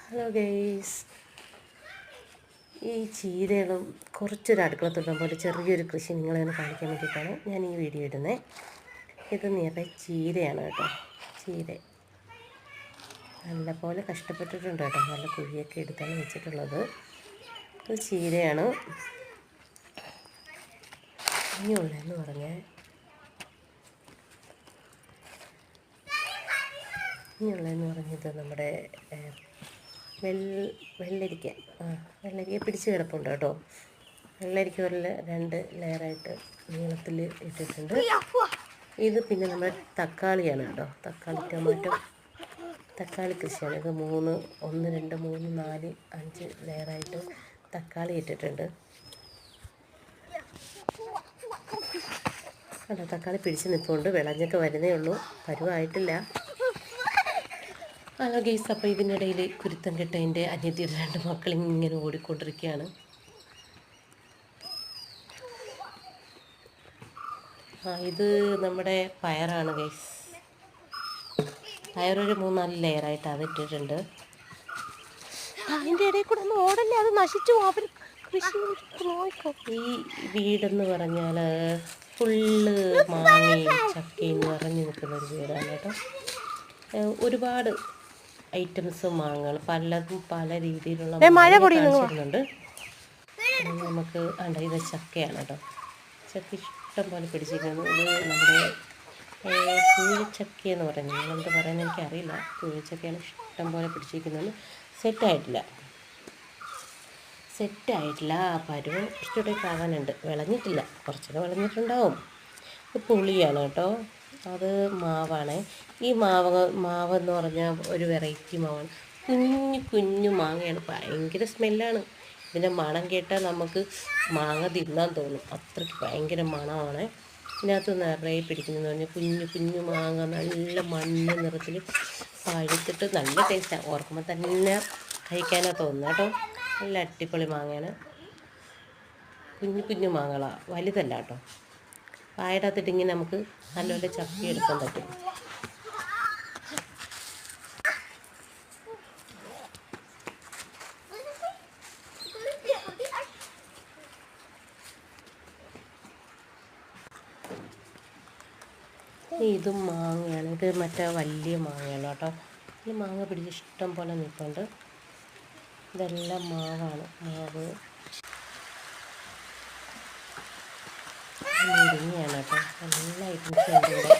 Hello guys, ഈ ചീരകളും കുറച്ചൊരു അടുക്കളത്തോട്ടം പോലെ ചെറിയൊരു കൃഷി നിങ്ങളെ കാണിക്കാൻ വേണ്ടിയിട്ടാണ് ഞാൻ ഈ വീഡിയോ ഇടുന്നത്. ഇത് നിറയെ ചീരയാണ് കേട്ടോ. ചീര നല്ലപോലെ കഷ്ടപ്പെട്ടിട്ടുണ്ട് കേട്ടോ. നല്ല കുഴിയൊക്കെ എടുത്താണ് വെച്ചിട്ടുള്ളത്. ഇത് ചീരയാണ്. ഇനിയുള്ളതെന്ന് പറഞ്ഞാൽ ഇത് നമ്മുടെ വെള്ളരിക്ക പിടിച്ച് കിടപ്പുണ്ട് കേട്ടോ. വെള്ളരിക്ക ഒരു 2 ലെയറായിട്ട് നീളത്തിൽ ഇട്ടിട്ടുണ്ട്. ഇത് പിന്നെ നമ്മുടെ തക്കാളിയാണ് കേട്ടോ. തക്കാളി കൃഷിയാണ്. ഇത് 1 2 3 4 5 ലെയറായിട്ട് തക്കാളി ഇട്ടിട്ടുണ്ട് കേട്ടോ. തക്കാളി പിടിച്ച് നിൽപ്പുണ്ട്. വിളഞ്ഞൊക്കെ വരുന്നേ ഉള്ളൂ, പരുവായിട്ടില്ല. ഹലോ ഗൈസ്, അപ്പോൾ ഇതിനിടയിൽ കുരുത്തം കെട്ടതിൻ്റെ അനിയത്തിയുടെ 2 മക്കൾ ഇങ്ങനെ ഓടിക്കൊണ്ടിരിക്കുകയാണ്. ഇത് നമ്മുടെ പയറാണ് ഗൈസ്. പയറൊരു 3-4 ലെയറായിട്ട് അത് ഇട്ടിട്ടുണ്ട്. അതിൻ്റെ ഇടയിൽ കൂടെ ഒന്ന് ഓടല്ലേ, അത് നശിച്ചു അവർ കൃഷി. ഈ വീടെന്ന് പറഞ്ഞാൽ ഫുള്ള് മാങ്ങയും ചക്കയും നിറഞ്ഞു നിൽക്കുന്നൊരു വീടാണ് കേട്ടോ. ഒരുപാട് ഐറ്റംസ് മാങ്ങകൾ പലതും പല രീതിയിലുള്ള കാണിച്ചിരുന്നുണ്ട്. നമുക്ക് ഇത് ചക്കയാണ് കേട്ടോ. ചക്ക ഇഷ്ടം പോലെ പിടിച്ചിരിക്കുന്നു. ഇത് നമ്മുടെ പൂഴച്ചക്കയെന്ന് പറയുന്നത്, നിങ്ങളെന്ത് പറയുന്നത് എനിക്കറിയില്ല. പൂഴച്ചക്കയാണ് ഇഷ്ടം പോലെ പിടിച്ചിരിക്കുന്നത്. സെറ്റായിട്ടില്ല. പരുവം കുറച്ചുകൂടെ ആവാനുണ്ട്. വിളഞ്ഞിട്ടില്ല, കുറച്ചുകൂടെ വിളഞ്ഞിട്ടുണ്ടാവും. ഇത് പുളിയാണ് കേട്ടോ. അത് മാവാണ്. ഈ മാവെന്ന് പറഞ്ഞാൽ ഒരു വെറൈറ്റി മാവാണ്. കുഞ്ഞു മാങ്ങയാണ്. ഭയങ്കര സ്മെല്ലാണ്. ഇതിൻ്റെ മണം കേട്ടാൽ നമുക്ക് മാങ്ങ തിന്നാൻ തോന്നും. അത്രയ്ക്ക് ഭയങ്കര മണമാണ്. ഇതിനകത്ത് നിറയെ പിടിക്കുന്നതെന്ന് പറഞ്ഞാൽ കുഞ്ഞു മാങ്ങ നല്ല മഞ്ഞ നിറത്തിൽ പഴുത്തിട്ട് നല്ല ടേസ്റ്റാണ്. ഓർക്കുമ്പോൾ തന്നെ കഴിക്കാനാണ് തോന്നുന്നത് കേട്ടോ. നല്ല അടിപൊളി മാങ്ങയാണ്. കുഞ്ഞു മാങ്ങകളാണ്, വലുതല്ല കേട്ടോ. പായടത്തിട്ടിങ്ങനെ നമുക്ക് നല്ലപോലെ ചപ്പി എടുക്കാൻ പറ്റും. ഇതും മാങ്ങയാണ്. ഇത് മറ്റേ വലിയ മാങ്ങയാണ് കേട്ടോ. ഈ മാങ്ങ പിടിച്ച് ഇഷ്ടം പോലെ നിൽപ്പുണ്ട്. ഇതെല്ലാം മാവാണ്. മാവ് മുരിങ്ങയാണ് കേട്ടോ. നല്ല ഐറ്റംസ് ഉണ്ട് ഇവിടെ.